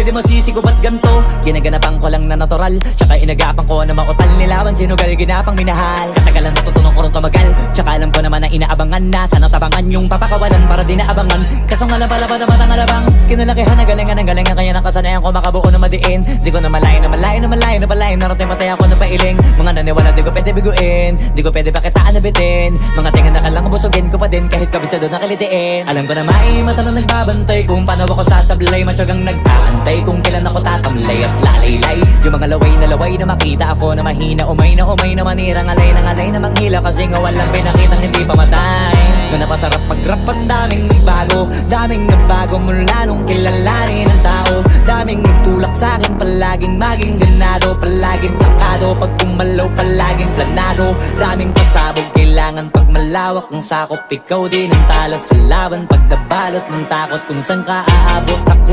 pwede masisiko ba't ganto? Ginaganapan ko lang na natural, tsaka inagapan ko na mautal. Nilawan sinugal, ginapang minahal. Katagalan natutunan ko rin tumagal, tsaka alam ko naman na inaabangan na. Sana tabangan yung papakawalan para di naabangan. Kaso nga lang pala batang alabang, kinalakihan na galingan kaya nakasanayan ko makabuo na madiin. Di ko na malayo na palain. Narating matay ako na pailing. Mga naniwala di ko pwede biguin, di ko pwede pakitaan na bitin. Mga tingan na kalang busugin ko pa din kahit kabisado na kalitiin. Alam ko na may mata na nagbabantay kung paano ako sasablay. Matyagang nag-aantay kung kailan ako tatamlay at lalaylay. Yung mga laway na makita ako na mahina. Umay na manirang alay na manghila. Kasi nga walang pinakitang hindi pamatay. Na napasarap mag-rap ang daming nagbago mula nung kilalanin ang tao. Daming nagtulak sa'kin, palaging maging ganado, palaging takado, pag kumalaw palaging planado. Daming pasabog, kailangan pag malawak ang sakop. Ikaw din ang talo sa laban, pag nabalot ng takot kung saan ka aabot. Ako